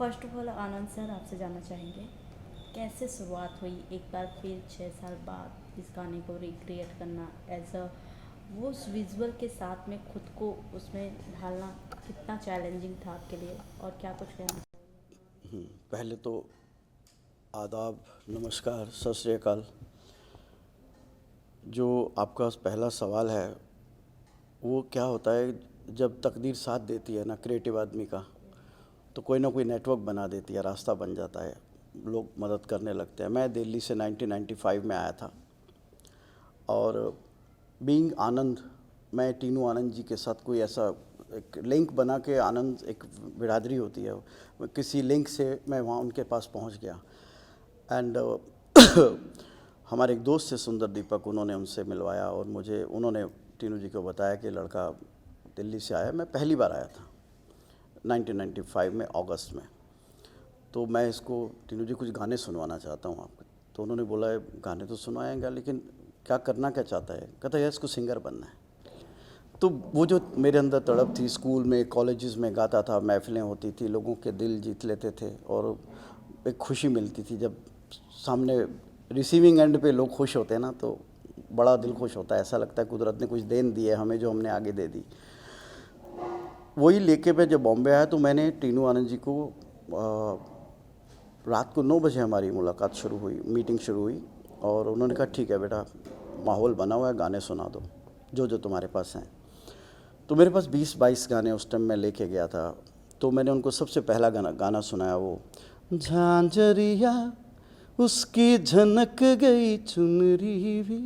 First of all Anand sir आपसे जानना चाहेंगे कैसे शुरुआत हुई एक बार फिर 6 साल बाद इस गाने को रिक्रिएट करना एज अ वो उस विजुअल के साथ में खुद को उसमें ढालना कितना चैलेंजिंग था आपके लिए और क्या कुछ कहना। पहले तो आदाब, नमस्कार, सत श्री अकाल। जो आपका पहला सवाल है वो क्या होता है, जब तकदीर साथ देती है ना क्रिएटिव आदमी का, तो कोई ना कोई नेटवर्क बना देती है, रास्ता बन जाता है, लोग मदद करने लगते हैं। मैं दिल्ली से 1995 में आया था और बीइंग आनंद, मैं टीनू आनंद जी के साथ कोई ऐसा एक लिंक बना के, आनंद एक बिरादरी होती है, किसी लिंक से मैं वहाँ उनके पास पहुँच गया। एंड हमारे एक दोस्त थे सुंदर दीपक, उन्होंने उनसे मिलवाया और उन्होंने टीनू जी को बताया कि लड़का दिल्ली से आया। मैं पहली बार आया था 1995 में अगस्त में। तो मैं इसको टीनू जी कुछ गाने सुनवाना चाहता हूँ आपको। तो उन्होंने बोला गाने तो सुनवाएंगे लेकिन क्या करना क्या चाहता है। कहता है इसको सिंगर बनना है। तो वो जो मेरे अंदर तड़प थी, स्कूल में कॉलेजेस में गाता था, महफिलें होती थी, लोगों के दिल जीत लेते थे और एक खुशी मिलती थी जब सामने रिसीविंग एंड पे लोग खुश होते हैं ना, तो बड़ा दिल खुश होता है। ऐसा लगता है कुदरत ने कुछ देन दी है हमें जो हमने आगे दे दी। वही लेके मैं जब बॉम्बे आया तो मैंने टीनू आनंद जी को रात को 9 बजे हमारी मुलाकात शुरू हुई, मीटिंग शुरू हुई और उन्होंने कहा ठीक है बेटा, माहौल बना हुआ है, गाने सुना दो जो जो तुम्हारे पास हैं। तो मेरे पास 20-22 गाने उस टाइम मैं लेके गया था। तो मैंने उनको सबसे पहला गाना सुनाया, वो झांझरिया उसकी झनक गई चुनरी भी,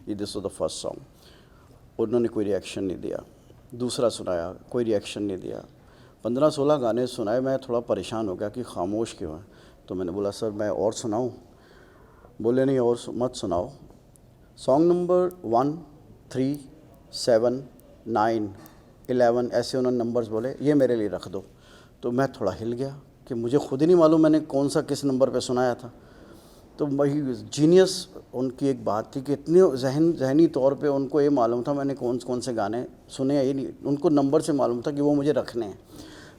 ये this was the first song. उन्होंने कोई रिएक्शन नहीं दिया। दूसरा सुनाया, कोई रिएक्शन नहीं दिया। 15-16 गाने सुनाए, मैं थोड़ा परेशान हो गया कि खामोश क्यों है। तो मैंने बोला सर मैं और सुनाऊं? बोले नहीं और मत सुनाओ। सॉन्ग नंबर 1, 3, 7, 9, 11 ऐसे उन्होंने नंबर्स बोले, ये मेरे लिए रख दो। तो मैं थोड़ा हिल गया कि मुझे खुद ही नहीं मालूम मैंने कौन सा किस नंबर पे सुनाया था। तो वही जीनियस उनकी एक बात थी कि इतने जहनी तौर पे उनको ये मालूम था मैंने कौन कौन से गाने सुने हैं। ये नहीं, उनको नंबर से मालूम था कि वो मुझे रखने हैं।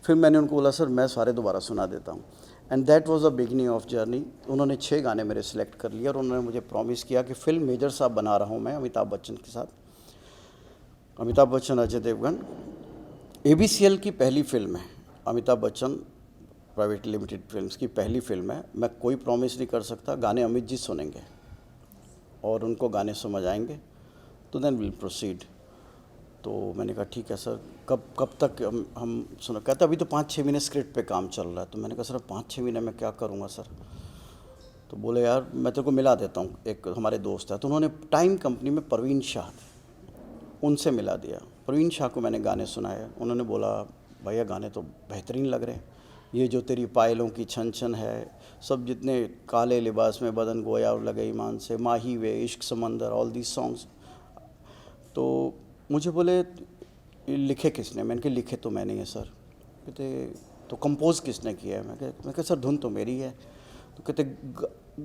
फिर मैंने उनको बोला सर मैं सारे दोबारा सुना देता हूँ। And that was the beginning of journey. उन्होंने 6 गाने मेरे सिलेक्ट कर लिए और उन्होंने मुझे प्रॉमिस किया कि फिल्म मेजर साहब बना रहा हूँ मैं अमिताभ बच्चन के साथ। अमिताभ बच्चन, अजय देवगन। ABCL की पहली फिल्म है, Amitabh Bachchan private limited films की पहली फिल्म है। मैं कोई प्रॉमिस नहीं कर सकता। गाने अमित जी सुनेंगे और उनको गाने समझ आएंगे तो देन विल प्रोसीड। तो मैंने कहा ठीक है सर, कब कब तक हम सुना। कहता अभी तो 5-6 महीने स्क्रिप्ट पे काम चल रहा है। तो मैंने कहा सर 5-6 महीने में क्या करूँगा सर। तो बोले यार मैं तेरे को मिला देता हूँ, एक हमारे दोस्त है। तो उन्होंने टाइम कंपनी में परवीन शाह थे, उनसे मिला दिया। परवीन शाह को मैंने गाने सुनाए। उन्होंने बोला भैया गाने तो बेहतरीन लग रहे हैं, ये जो तेरी पायलों की छन छन है, सब जितने काले लिबास में बदन गोया और लगे ईमान से, माही वे, इश्क समंदर, ऑल दीज सॉन्ग्स। तो मुझे बोले लिखे किसने? मैंने कहा लिखे तो मैंने है सर। कहते तो कंपोज किसने किया है? मैं कहा सर धुन तो मेरी है। तो कहते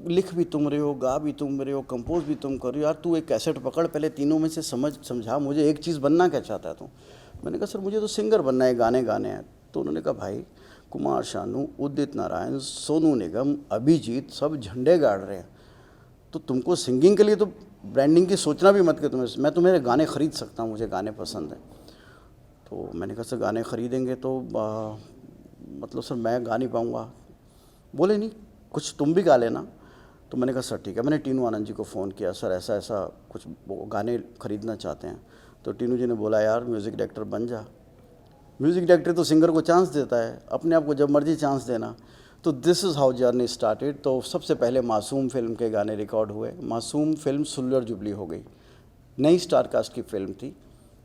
लिख भी तुम रहे हो, गा भी तुम रहे हो, कंपोज भी तुम कर रहे हो। यार तू एक कैसेट पकड़, पहले तीनों में से समझा मुझे एक चीज़ बनना क्या चाहता है तू। मैंने कहा सर मुझे तो सिंगर बनना है, गाने गाने हैं। तो उन्होंने कहा भाई कुमार शानू, उदित नारायण, सोनू निगम, अभिजीत सब झंडे गाड़ रहे हैं, तो तुमको सिंगिंग के लिए तो ब्रांडिंग की सोचना भी मत कि मैं तुम्हें गाने ख़रीद सकता हूँ, मुझे गाने पसंद हैं। तो मैंने कहा सर गाने ख़रीदेंगे तो मतलब सर मैं गा नहीं पाऊँगा। बोले नहीं कुछ तुम भी गा लेना। तो मैंने कहा सर ठीक है। मैंने टीनू आनंद जी को फ़ोन किया, सर ऐसा ऐसा कुछ वो गाने ख़रीदना चाहते हैं। तो टीनू जी ने बोला यार म्यूज़िक डायरेक्टर बन जा। म्यूज़िक डायरेक्टर तो सिंगर को चांस देता है, अपने आप को जब मर्जी चांस देना। तो this is how journey started. तो सबसे पहले मासूम फिल्म के गाने रिकॉर्ड हुए। मासूम फिल्म सिल्वर जुबली हो गई, नई स्टार कास्ट की फिल्म थी।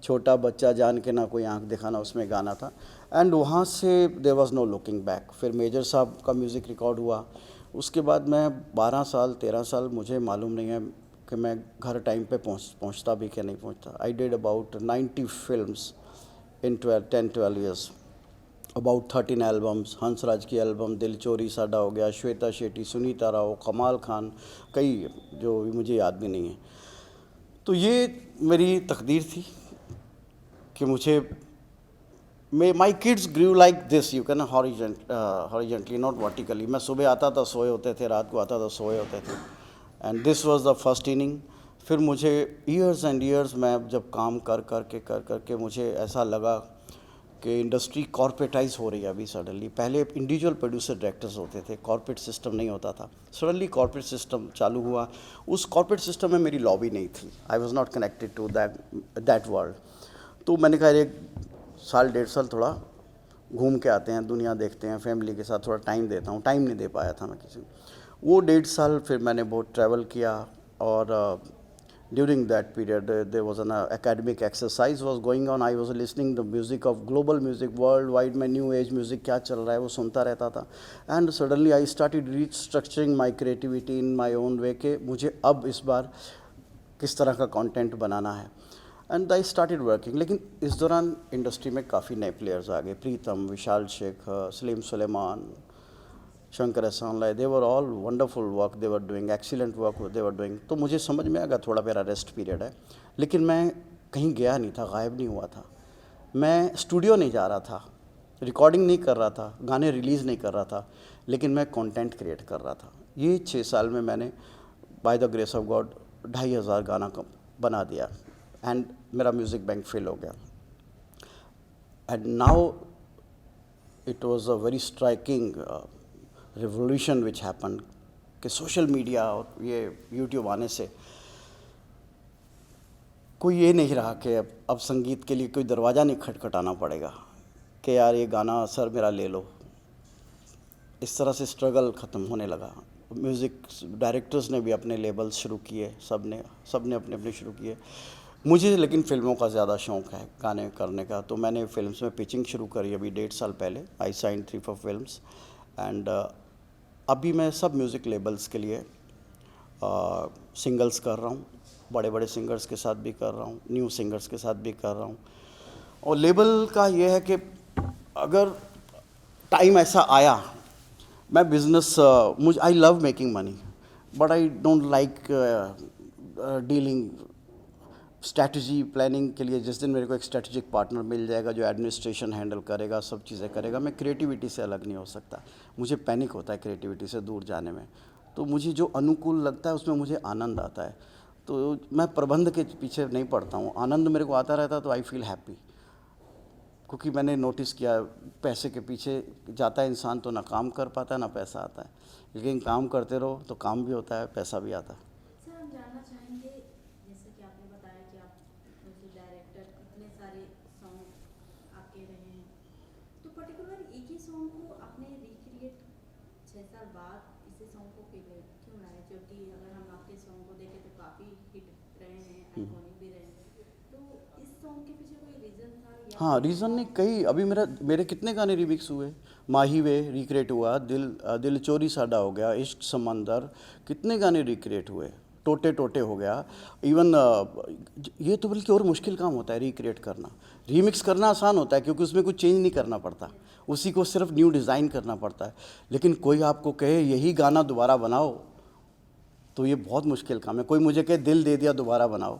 छोटा बच्चा जान के ना कोई आंख दिखाना, उसमें गाना था। एंड वहाँ से there was no looking back. फिर मेजर साहब का म्यूज़िक रिकॉर्ड हुआ। उसके बाद मैं 12 साल 13 साल, मुझे मालूम नहीं है कि मैं घर टाइम पे पहुँचता भी कि नहीं पहुँचता। I did about 90 films in 10-12 years, about 13 albums. Hansraj की एल्बम दिल चोरी साडा हो गया, श्वेता शेट्टी, सुनीता राव, कमाल खान, कई जो मुझे याद भी नहीं है। तो ये मेरी तकदीर थी कि मुझे my kids grow like this, you can horizontally not vertically. मैं सुबह आता था सोए होते थे, रात को आता था सोए होते थे, and this was the first inning. फिर मुझे ईयर्स एंड ईयर्स मैं जब काम कर के मुझे ऐसा लगा कि इंडस्ट्री कॉर्पोरेटाइज हो रही है अभी सडनली। पहले इंडिविजुअल प्रोड्यूसर डायरेक्टर्स होते थे, कॉर्पोरेट सिस्टम नहीं होता था। सडनली कॉर्पोरेट सिस्टम चालू हुआ। उस कॉर्पोरेट सिस्टम में मेरी लॉबी नहीं थी, I was not connected to that world. तो मैंने कहा एक साल 1.5 साल थोड़ा घूम के आते हैं, दुनिया देखते हैं, फैमिली के साथ थोड़ा टाइम देता हूँ। टाइम नहीं दे पाया था मैं किसी को। वो 1.5 साल फिर मैंने बहुत ट्रैवल किया, और during that period there was an academic exercise was going on. I was listening the music of global music, world wide में न्यू एज म्यूज़िक क्या चल रहा है वो सुनता रहता था। And suddenly I started restructuring my creativity in my own way, के मुझे अब इस बार किस तरह का कंटेंट बनाना है। And I started working. लेकिन इस दौरान इंडस्ट्री में काफ़ी नए प्लेयर्स आ गए, प्रीतम, Vishal Shekhar, Salim Suleman, Shankar Ehsaan Loy. They were all wonderful work they were doing, excellent work they were doing. तो मुझे समझ में आ गया थोड़ा मेरा रेस्ट पीरियड है। लेकिन मैं कहीं गया नहीं था, गायब नहीं हुआ था। मैं स्टूडियो नहीं जा रहा था, रिकॉर्डिंग नहीं कर रहा था, गाने रिलीज़ नहीं कर रहा था, लेकिन मैं कंटेंट क्रिएट कर रहा था। ये 6 साल में मैंने by the grace of God 2,500 गाना बना दिया, एंड मेरा म्यूज़िक बैंक फिल हो गया। And now it was a very striking revolution which happen, कि सोशल मीडिया और ये यूट्यूब आने से कोई ये नहीं रहा कि अब संगीत के लिए कोई दरवाज़ा नहीं खटखटाना पड़ेगा कि यार ये गाना सर मेरा ले लो। इस तरह से स्ट्रगल ख़त्म होने लगा। म्यूज़िक डायरेक्टर्स ने भी अपने लेबल्स शुरू किए, सब ने अपने अपने शुरू किए। मुझे लेकिन फ़िल्मों का ज़्यादा शौक़ है, गाने करने का। तो मैंने फिल्म्स में पिचिंग शुरू करी अभी 1.5 साल पहले। आई साइन 3-4 फिल्म्स, एंड अभी मैं सब म्यूज़िक लेबल्स के लिए सिंगल्स कर रहा हूँ। बड़े बड़े सिंगर्स के साथ भी कर रहा हूँ, न्यू सिंगर्स के साथ भी कर रहा हूँ। और लेबल का ये है कि अगर टाइम ऐसा आया, मैं बिज़नेस मुझे I love making money, but I don't like dealing strategy planning के लिए। जिस दिन मेरे को एक स्ट्रैटेजिक पार्टनर मिल जाएगा जो एडमिनिस्ट्रेशन हैंडल करेगा, सब चीज़ें करेगा, मैं क्रिएटिविटी से अलग नहीं हो सकता। मुझे पैनिक होता है क्रिएटिविटी से दूर जाने में। तो मुझे जो अनुकूल लगता है उसमें मुझे आनंद आता है। तो मैं प्रबंध के पीछे नहीं पड़ता हूँ, आनंद मेरे को आता रहता है, तो आई फील हैप्पी। क्योंकि मैंने नोटिस किया पैसे के पीछे जाता है इंसान तो ना काम कर पाता है ना पैसा आता है। लेकिन काम करते रहो तो काम भी होता है, पैसा भी आता है। सर हम जानना चाहेंगे, जैसे कि आपने बताया कि आप म्यूजिक डायरेक्टर, इतने सारे सॉन्ग आपके रहे हैं, तो पर्टिकुलर एक ही सॉन्ग को आपने रिक्रिएट 6 साल बाद इसी सॉन्ग को क्यों लाए? क्योंकि अगर हम आपके सॉन्ग को देखें तो काफ़ी हिट रहे हैं, आइकॉनिक भी रहे हैं। तो इस सॉन्ग के पीछे कोई रीज़न था या? हाँ, रीज़न नहीं, कई अभी मेरे कितने गाने रिमिक्स हुए। माही वे रिक्रिएट हुआ, दिल चोरी साडा हो गया, इश्क समंदर, कितने गाने रिक्रिएट हुए, टोटे टोटे हो गया। इवन ये तो बल्कि और मुश्किल काम होता है रिक्रिएट करना। रीमिक्स करना आसान होता है क्योंकि उसमें कुछ चेंज नहीं करना पड़ता, उसी को सिर्फ न्यू डिज़ाइन करना पड़ता है। लेकिन कोई आपको कहे यही गाना दोबारा बनाओ, तो ये बहुत मुश्किल काम है। कोई मुझे कहे दिल दे दिया दोबारा बनाओ,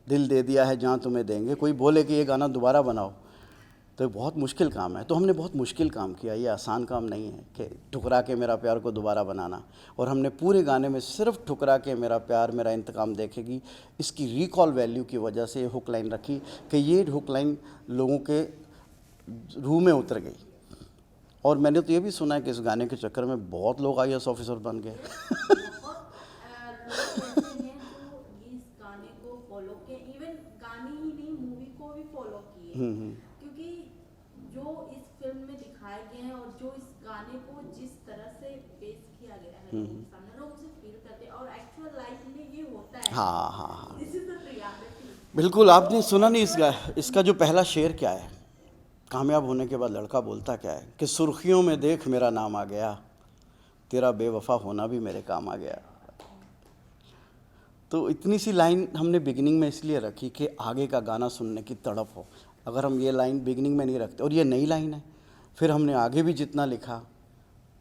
दिल दे दिया है जहाँ तुम्हें देंगे, कोई बोले कि ये गाना दोबारा बनाओ, तो ये बहुत मुश्किल काम है। तो हमने बहुत मुश्किल काम किया, ये आसान काम नहीं है कि ठुकरा के मेरा प्यार को दोबारा बनाना। और हमने पूरे गाने में सिर्फ ठुकरा के मेरा प्यार मेरा इंतकाम देखेगी, इसकी रिकॉल वैल्यू की वजह से ये हुक लाइन रखी कि ये हुक लाइन लोगों के रूह में उतर गई। और मैंने तो ये भी सुना है कि इस गाने के चक्कर में बहुत लोग IAS ऑफिसर बन गए। क्योंकि जो इस फिल्म में दिखाए गए हैं और जो इस गाने को जिस तरह से पेश किया गया है लोगों के सामने, लोग उसे फील करते हैं और एक्चुअल लाइफ में ये होता है। हाँ, दिस इज द रियलिटी। बिल्कुल। आपने सुना नहीं इसका जो पहला शेर क्या है, कामयाब होने के बाद लड़का बोलता क्या है कि सुर्खियों में देख मेरा नाम आ गया, तेरा बेवफा होना भी मेरे काम आ गया। तो इतनी सी लाइन हमने बिगिनिंग में इसलिए रखी कि आगे का गाना सुनने की तड़प हो। अगर हम ये लाइन बिगिनिंग में नहीं रखते, और ये नई लाइन है, फिर हमने आगे भी जितना लिखा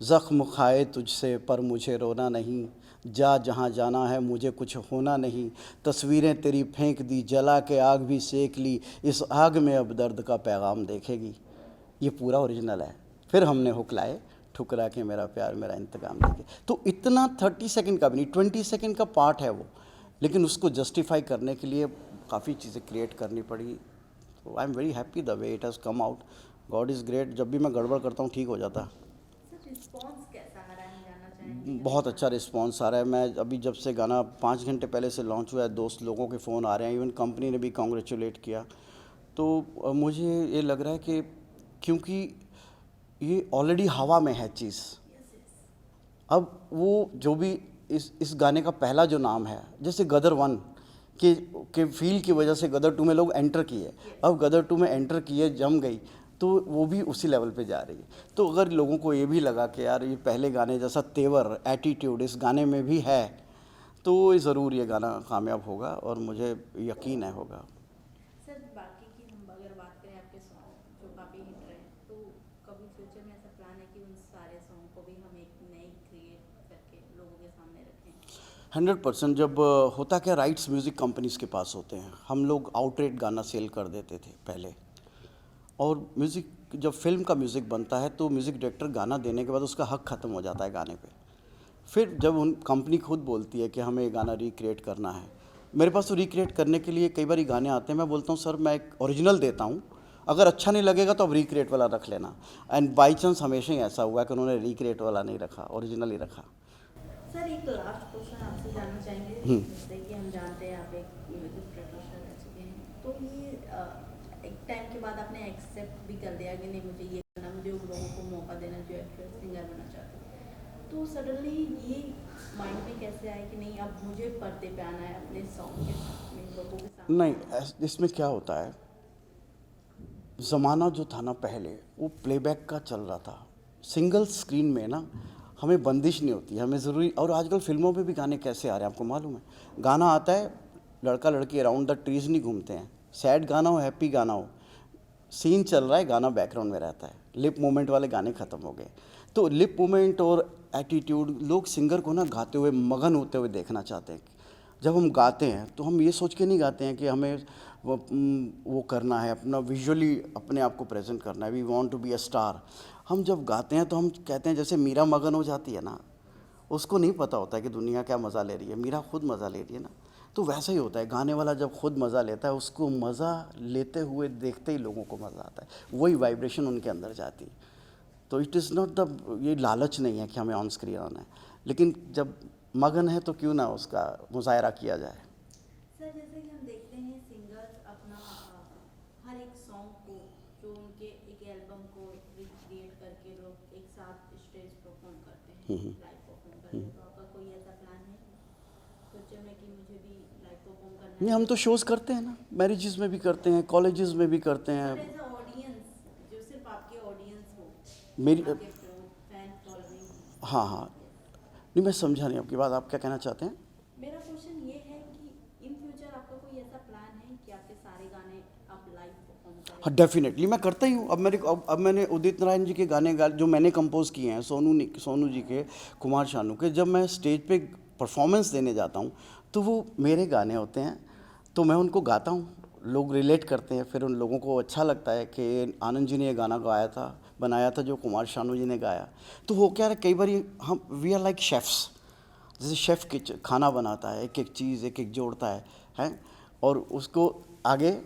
ज़ख्म खाए तुझसे पर मुझे रोना नहीं, जा जहाँ जाना है मुझे कुछ होना नहीं, तस्वीरें तेरी फेंक दी जला के आग भी सेक ली, इस आग में अब दर्द का पैगाम देखेगी। ये पूरा ओरिजिनल है। फिर हमने हुक लाए, ठुकरा के मेरा प्यार मेरा इंतकाम देखे। तो इतना 30 सेकंड का भी नहीं, 20 सेकंड का पार्ट है वो, लेकिन उसको जस्टिफाई करने के लिए काफ़ी चीज़ें क्रिएट करनी पड़ी। तो I am very happy the way it has come out. God is great. जब भी मैं गड़बड़ करता हूँ ठीक हो जाता है। सर रिस्पॉन्स कैसा आ रहा है हम जानना चाहेंगे। बहुत अच्छा रिस्पांस आ रहा है। मैं अभी जब से गाना 5 घंटे पहले से लॉन्च हुआ है, दोस्त लोगों के फ़ोन आ रहे हैं, इवन कंपनी ने भी कॉन्ग्रेचुलेट किया। तो मुझे ये लग रहा है कि क्योंकि ये ऑलरेडी हवा में है चीज़, अब वो जो भी इस गाने का पहला जो नाम है, जैसे गदर 1 के फील की वजह से गदर 2 में लोग एंटर किए, अब गदर 2 में एंटर किए जम गई, तो वो भी उसी लेवल पे जा रही है। तो अगर लोगों को ये भी लगा कि यार ये पहले गाने जैसा तेवर एटीट्यूड इस गाने में भी है, तो ज़रूर ये गाना कामयाब होगा और मुझे यकीन है होगा। सर बाकी की हम अगर बात करें आपके सॉन्ग जो काफ़ी हिट रहे हैं, तो कभी फ्यूचर में ऐसा प्लान है कि उन सारे सॉन्ग को भी हम एक नई क्रिएट करके लोगों के सामने रखें। 100%। जब होता क्या, राइट्स म्यूज़िक कंपनीज़ के पास होते हैं। हम लोग आउटरेट गाना सेल कर देते थे पहले, और म्यूज़िक जब फिल्म का म्यूज़िक बनता है तो म्यूज़िक डायरेक्टर गाना देने के बाद उसका हक ख़त्म हो जाता है गाने पे। फिर जब उन कंपनी खुद बोलती है कि हमें ये गाना रिक्रिएट करना है, मेरे पास तो रिक्रिएट करने के लिए कई बार ये गाने आते हैं, मैं बोलता हूँ सर मैं एक ओरिजिनल देता हूँ, अगर अच्छा नहीं लगेगा तो अब रिक्रिएट वाला रख लेना। एंड बाई चांस हमेशा ही ऐसा हुआ कि उन्होंने रिक्रिएट वाला नहीं रखा, ओरिजिनल ही रखा। सर एक लास्ट क्वेश्चन आपसे जानना चाहेंगे। जैसे कि हम जानते हैं आप एक म्यूजिक प्रोड्यूसर रह चुके हैं, तो ये एक टाइम के बाद आपने एक्सेप्ट भी कर दिया कि नहीं मुझे ये करना, मुझे उन लोगों को मौका देना जो एक्ट्रेस सिंगर बनना चाहते हैं, तो सडनली ये माइंड में कैसे आया कि नहीं अब मुझे पर्दे पे आना है अपने सॉन्ग के साथ में लोगों के साथ। नहीं, इसमें क्या होता है, ज़माना जो था ना पहले, वो प्लेबैक का चल रहा था। सिंगल स्क्रीन में ना हमें बंदिश नहीं होती, हमें ज़रूरी। और आजकल फिल्मों में भी गाने कैसे आ रहे हैं आपको मालूम है, गाना आता है, लड़का लड़की अराउंड द ट्रीज नहीं घूमते हैं, सैड गाना हो हैप्पी गाना हो, सीन चल रहा है, गाना बैकग्राउंड में रहता है। लिप मूवमेंट वाले गाने ख़त्म हो गए। तो लिप मूवमेंट और एटीट्यूड, लोग सिंगर को ना गाते हुए मगन होते हुए देखना चाहते हैं। जब हम गाते हैं तो हम ये सोच के नहीं गाते हैं कि हमें वो करना है, अपना विजुअली अपने आप को प्रेजेंट करना है, we want to be a star. हम जब गाते हैं तो हम कहते हैं, जैसे मीरा मगन हो जाती है ना, उसको नहीं पता होता है कि दुनिया क्या मज़ा ले रही है, मीरा खुद मज़ा ले रही है ना। तो वैसा ही होता है, गाने वाला जब खुद मज़ा लेता है, उसको मज़ा लेते हुए देखते ही लोगों को मज़ा आता है, वही वाइब्रेशन उनके अंदर जाती है। तो इट इज़ नॉट द, ये लालच नहीं है कि हमें ऑन स्क्रीन आना है, लेकिन जब मगन है तो क्यों ना उसका मुजाहरा किया जाए। सर जैसे कि हम देखते हैं सिंगर्स अपना हर एक सॉन्ग को जो उनके एक एल्बम को रिक्रिएट करके लोग एक साथ स्टेज परफॉर्म करते हैं, लाइव परफॉर्म करते हैं, तो आपका कोई ऐसा प्लान है फ्यूचर में कि मुझे भी लाइव परफॉर्म करना नहीं, है? हम तो शोज़ करते हैं ना, मैरिजेस में भी करते हैं, कॉलेजेस में भी करते हैं। एज अ ऑडियंस जो सिर्फ आपके ऑडियंस हो, मेरी आपके फैन फॉलोइंग। हाँ हाँ, नहीं मैं समझा नहीं आपकी बात, आप क्या कहना चाहते हैं? मेरा क्वेश्चन ये है कि इन फ्यूचर आपका कोई ऐसा प्लान है कि आपके सारे गाने आप लाइव परफॉर्म करें? हाँ डेफिनेटली मैं करता ही हूँ। अब मैंने उदित नारायण जी के गाने जो मैंने कंपोज किए हैं, सोनू जी के, कुमार शानू के, जब मैं स्टेज पे परफॉर्मेंस देने जाता हूँ तो वो मेरे गाने होते हैं, तो मैं उनको गाता हूँ, लोग रिलेट करते हैं, फिर उन लोगों को अच्छा लगता है कि आनंद जी ने ये गाना गाया था, बनाया था जो कुमार शानू जी ने गाया। तो वो क्या है, कई बार हम वी आर लाइक शेफ्स, जैसे शेफ़ खाना बनाता है, एक एक चीज़ एक एक जोड़ता है, हैं, और उसको आगे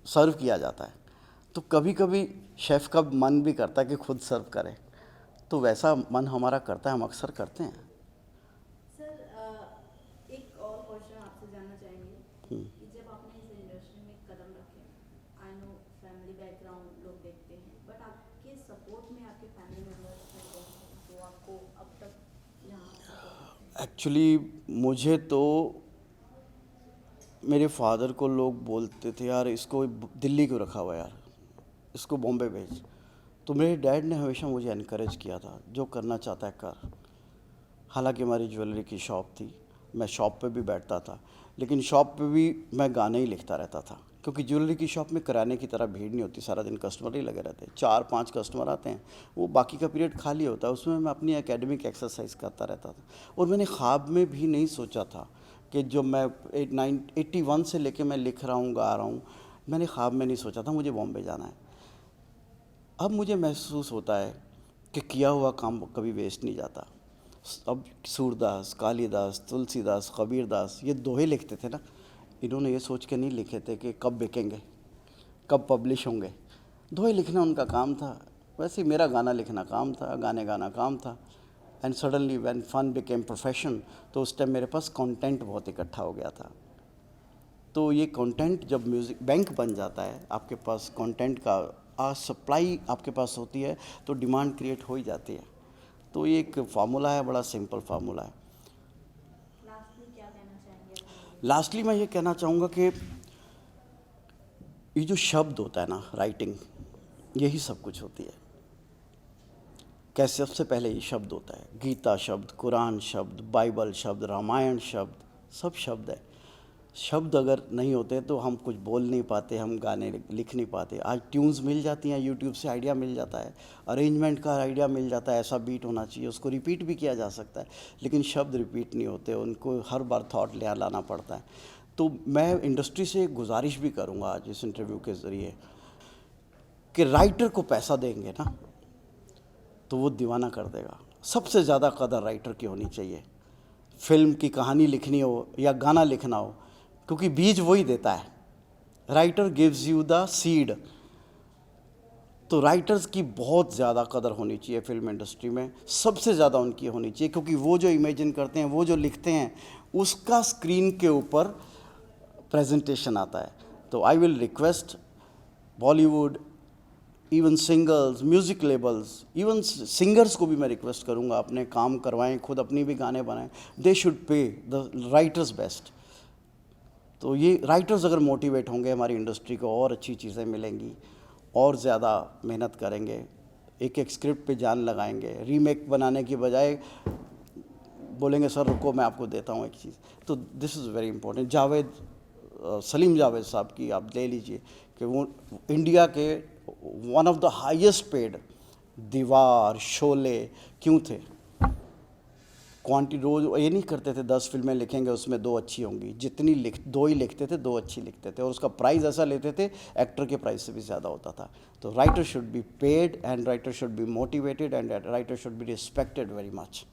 सर्व किया जाता है। तो कभी कभी शेफ़ का मन भी करता है कि खुद सर्व करें, तो वैसा मन हमारा करता है, हम अक्सर करते हैं। सर एक और क्वेश्चन आपसे जानना चाहेंगे कि जब आपने इस इंडस्ट्री में कदम रखे, आई नो फैमिली बैकग्राउंड लोग देखते हैं, बट आपके सपोर्ट में आपके फैमिली मेम्बर्स हैं कौन जो आपको अब तक यहाँ सपोर्ट करते हैं? एक्चुअली मुझे तो मेरे फादर को लोग बोलते थे यार इसको दिल्ली क्यों रखा हुआ है यार, इसको बॉम्बे भेज। तो मेरे डैड ने हमेशा मुझे इनकरेज किया था, जो करना चाहता है कर। हालांकि हमारी ज्वेलरी की शॉप थी, मैं शॉप पे भी बैठता था, लेकिन शॉप पे भी मैं गाने ही लिखता रहता था, क्योंकि ज्वेलरी की शॉप में कराने की तरह भीड़ नहीं होती, सारा दिन कस्टमर ही लगे रहते हैं, 4-5 कस्टमर आते हैं, वो बाकी का पीरियड खाली होता है, उसमें मैं अपनी एकेडमिक एक्सरसाइज करता रहता था। और मैंने ख्वाब में भी नहीं सोचा था कि जो मैं 81 से लेके मैं लिख रहा हूँ, गा रहा हूँ, मैंने ख्वाब में नहीं सोचा था मुझे बॉम्बे जाना है। अब मुझे महसूस होता है कि किया हुआ काम कभी वेस्ट नहीं जाता। अब सूरदास, कालिदास, तुलसीदास, कबीरदास ये दोहे लिखते थे ना, इन्होंने ये सोच के नहीं लिखे थे कि कब बिकेंगे, कब पब्लिश होंगे। दोहे लिखना उनका काम था, वैसे ही मेरा गाना लिखना काम था, गाने गाना काम था। And suddenly when fun became profession, तो उस टाइम मेरे पास कंटेंट बहुत इकट्ठा हो गया था। तो ये कंटेंट जब म्यूज़िक बैंक बन जाता है, आपके पास कंटेंट का सप्लाई आपके पास होती है, तो डिमांड क्रिएट हो ही जाती है। तो ये एक फार्मूला है, बड़ा सिंपल फार्मूला है। लास्टली क्या कहना चाहेंगे? लास्टली मैं ये कहना चाहूँगा कि ये जो शब्द होता है ना, राइटिंग, यही सब कुछ होती है। कैसे? सबसे पहले ये शब्द होता है, गीता शब्द, कुरान शब्द, बाइबल शब्द, रामायण शब्द, सब शब्द है। शब्द अगर नहीं होते तो हम कुछ बोल नहीं पाते, हम गाने लिख नहीं पाते। आज ट्यून्स मिल जाती हैं, यूट्यूब से आइडिया मिल जाता है, अरेंजमेंट का आइडिया मिल जाता है, ऐसा बीट होना चाहिए, उसको रिपीट भी किया जा सकता है, लेकिन शब्द रिपीट नहीं होते, उनको हर बार थॉट ले लाना पड़ता है। तो मैं इंडस्ट्री से एक गुजारिश भी करूँगा आज इस इंटरव्यू के ज़रिए कि राइटर को पैसा देंगे ना तो वो दीवाना कर देगा। सबसे ज़्यादा कदर राइटर की होनी चाहिए। फिल्म की कहानी लिखनी हो या गाना लिखना हो, क्योंकि बीज वही देता है। Writer gives you the seed. तो राइटर्स की बहुत ज़्यादा कदर होनी चाहिए फिल्म इंडस्ट्री में, सबसे ज़्यादा उनकी होनी चाहिए, क्योंकि वो जो इमेजिन करते हैं, वो जो लिखते हैं, उसका स्क्रीन के ऊपर प्रेजेंटेशन आता है। तो I will request Bollywood, even singers, music labels, even singers को भी मैं रिक्वेस्ट करूँगा, अपने काम करवाएं, खुद अपनी भी गाने बनाएं। They should pay the writers best. तो ये राइटर्स अगर मोटिवेट होंगे, हमारी इंडस्ट्री को और अच्छी चीज़ें मिलेंगी, और ज़्यादा मेहनत करेंगे, एक एक स्क्रिप्ट पे जान लगाएंगे, रीमेक बनाने की बजाय बोलेंगे सर रुको मैं आपको देता हूँ एक चीज़। तो this is very important. Javed, Salim Javed साहब की आप ले लीजिए कि वो इंडिया के one of the highest paid दीवार, शोले क्यों थे? क्वांटिटी रोज़ ये नहीं करते थे 10 फिल्में लिखेंगे उसमें 2 अच्छी होंगी, जितनी 2 ही लिखते थे, 2 अच्छी लिखते थे, और उसका प्राइस ऐसा लेते थे एक्टर के प्राइस से भी ज़्यादा होता था। तो writer should be paid and writer should be motivated and writer should be respected very much.